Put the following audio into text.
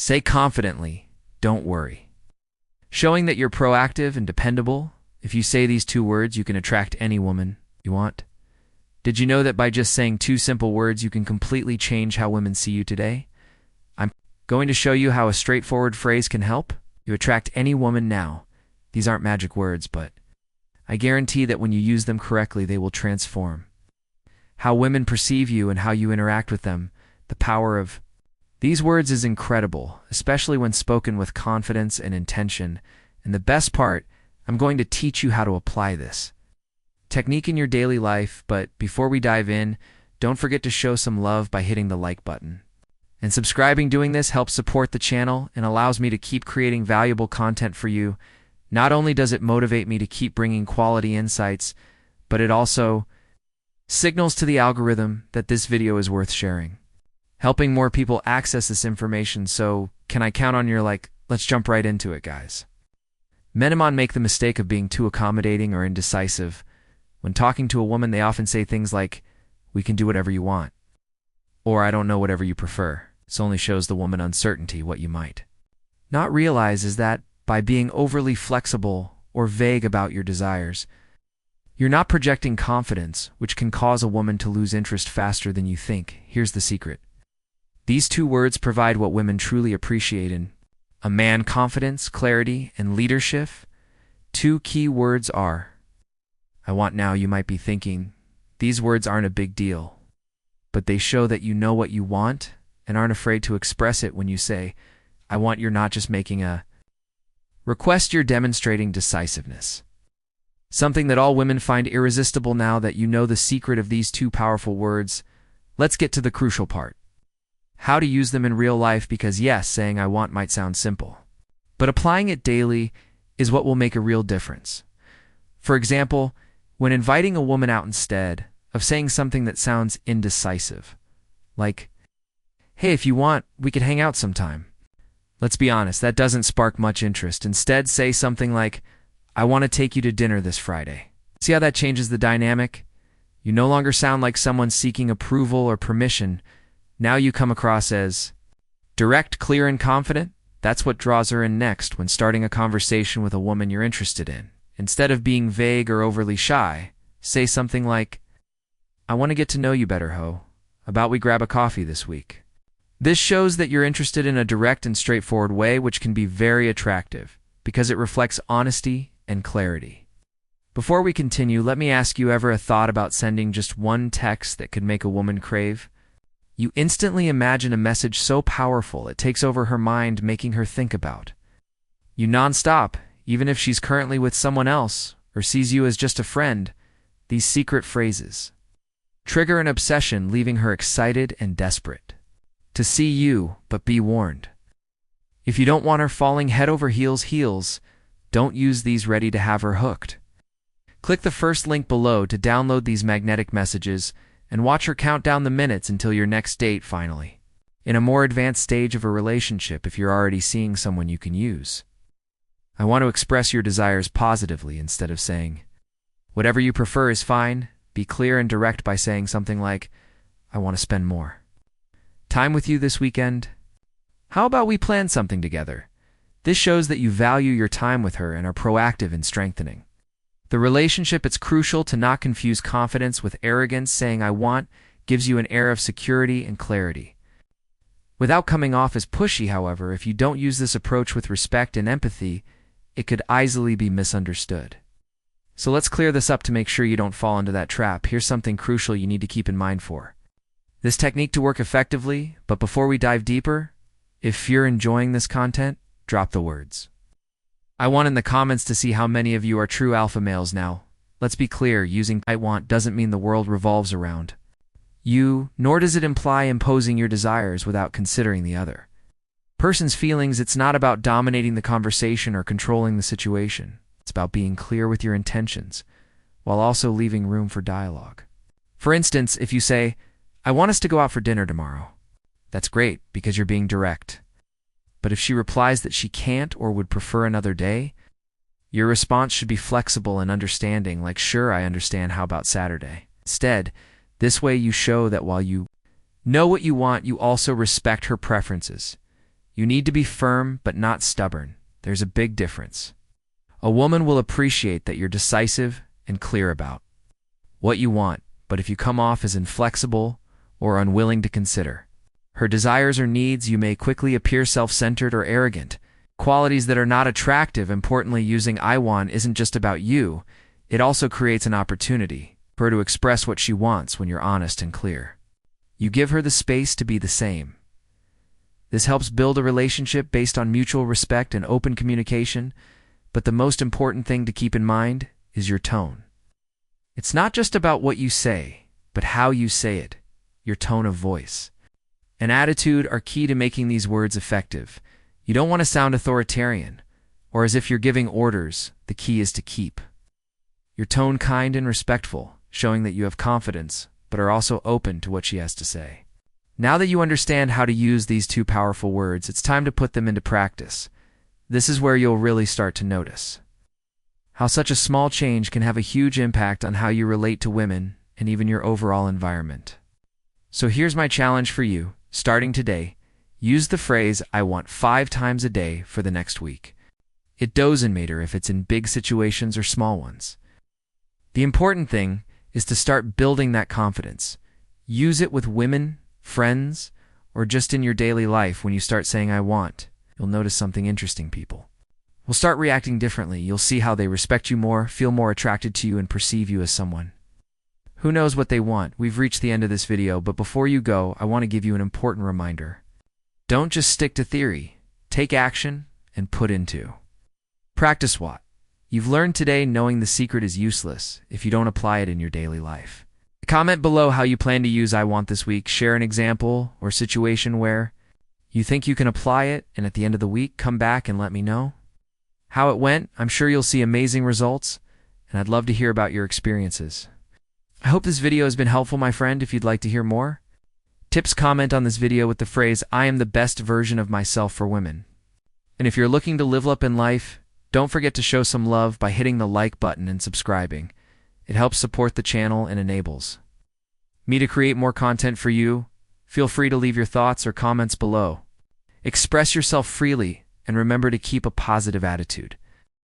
Say confidently, "Don't worry." Showing that you're proactive and dependable, if you say these two words, you can attract any woman you want. Did you know that by just saying two simple words, you can completely change how women see you today? I'm going to show you how a straightforward phrase can help you attract any woman now. These aren't magic words, but I guarantee that when you use them correctly, they will transform how women perceive you and how you interact with them. The power of these words is incredible, especially when spoken with confidence and intention. And the best part, I'm going to teach you how to apply this technique in your daily life. But before we dive in, don't forget to show some love by hitting the like button. And subscribing. Doing this helps support the channel and allows me to keep creating valuable content for you. Not only does it motivate me to keep bringing quality insights, but it also signals to the algorithm that this video is worth sharing, helping more people access this information. So can I count on your like? Let's jump right into it, guys. Men make the mistake of being too accommodating or indecisive. When talking to a woman, they often say things like, "We can do whatever you want," or "I don't know, whatever you prefer." This only shows the woman uncertainty. What you might not realize is that by being overly flexible or vague about your desires, you're not projecting confidence, which can cause a woman to lose interest faster than you think. Here's the secret. These two words provide what women truly appreciate in a man: confidence, clarity, and leadership. Two key words are, "I want." Now you might be thinking, these words aren't a big deal, but they show that you know what you want and aren't afraid to express it. When you say, "I want," you're not just making a request, you're demonstrating decisiveness. Something that all women find irresistible. Now that you know the secret of these two powerful words, let's get to the crucial part. How to use them in real life, because yes, saying "I want" might sound simple, but applying it daily is what will make a real difference. For example, when inviting a woman out, instead of saying something that sounds indecisive, like, "Hey, if you want, we could hang out sometime," let's be honest, that doesn't spark much interest. Instead, say something like, "I want to take you to dinner this Friday." See how that changes the dynamic? You no longer sound like someone seeking approval or permission. Now you come across as direct, clear, and confident. That's what draws her in next when starting a conversation with a woman you're interested in. Instead of being vague or overly shy, say something like, "I want to get to know you better, ho. About we grab a coffee this week." This shows that you're interested in a direct and straightforward way, which can be very attractive because it reflects honesty and clarity. Before we continue, let me ask you, ever a thought about sending just one text that could make a woman crave? You instantly imagine a message so powerful it takes over her mind, making her think about you nonstop, even if she's currently with someone else or sees you as just a friend. These secret phrases trigger an obsession, leaving her excited and desperate to see you. But be warned, if you don't want her falling head over heels, don't use these ready to have her hooked. Click the first link below to download these magnetic messages and watch her count down the minutes until your next date. Finally, in a more advanced stage of a relationship, if you're already seeing someone, you can use "I want to" express your desires positively instead of saying "whatever you prefer is fine." Be clear and direct by saying something like, "I want to spend more time with you this weekend. How about we plan something together?" This shows that you value your time with her and are proactive in strengthening the relationship. It's crucial to not confuse confidence with arrogance. Saying "I want" gives you an air of security and clarity without coming off as pushy. However, if you don't use this approach with respect and empathy, it could easily be misunderstood. So let's clear this up to make sure you don't fall into that trap. Here's something crucial you need to keep in mind for this technique to work effectively. But before we dive deeper, if you're enjoying this content, drop the words "I want" in the comments to see how many of you are true alpha males. Now, let's be clear, using "I want" doesn't mean the world revolves around you, nor does it imply imposing your desires without considering the other person's feelings. It's not about dominating the conversation or controlling the situation. It's about being clear with your intentions while also leaving room for dialogue. For instance, if you say, "I want us to go out for dinner tomorrow," that's great because you're being direct. But if she replies that she can't or would prefer another day, your response should be flexible and understanding, like, "Sure, I understand. How about Saturday?" Instead, this way you show that while you know what you want, you also respect her preferences. You need to be firm but not stubborn. There's a big difference. A woman will appreciate that you're decisive and clear about what you want, but if you come off as inflexible or unwilling to consider her desires or needs, you may quickly appear self-centered or arrogant, qualities that are not attractive. Importantly, using I want isn't just about you. It also creates an opportunity for her to express what she wants when you're honest and clear. You give her the space to be the same. This helps build a relationship based on mutual respect and open communication, but the most important thing to keep in mind is your tone. It's not just about what you say, but how you say it, your tone of voice and attitude are key to making these words effective. You don't want to sound authoritarian or as if you're giving orders. The key is to keep your tone kind and respectful, showing that you have confidence but are also open to what she has to say. Now that you understand how to use these two powerful words, it's time to put them into practice. This is where you'll really start to notice how such a small change can have a huge impact on how you relate to women and even your overall environment. So here's my challenge for you. Starting today, use the phrase I want 5 times a day for the next week. It doesn't matter if it's in big situations or small ones. The important thing is to start building that confidence. Use it with women, friends, or just in your daily life. When you start saying I want, you'll notice something interesting. People will start reacting differently. You'll see how they respect you more, feel more attracted to you, and perceive you as someone who knows what they want. We've reached the end of this video, but before you go, I want to give you an important reminder. Don't just stick to theory. Take action and put into practice what you've learned today. Knowing the secret is useless if you don't apply it in your daily life. Comment below how you plan to use I want this week. Share an example or situation where you think you can apply it, and at the end of the week, come back and let me know how it went. I'm sure you'll see amazing results, and I'd love to hear about your experiences. I hope this video has been helpful, my friend. If you'd like to hear more tips, comment on this video with the phrase I am the best version of myself for women. And if you're looking to level up in life, don't forget to show some love by hitting the like button and subscribing. It helps support the channel and enables me to create more content for you. Feel free to leave your thoughts or comments below. Express yourself freely and remember to keep a positive attitude.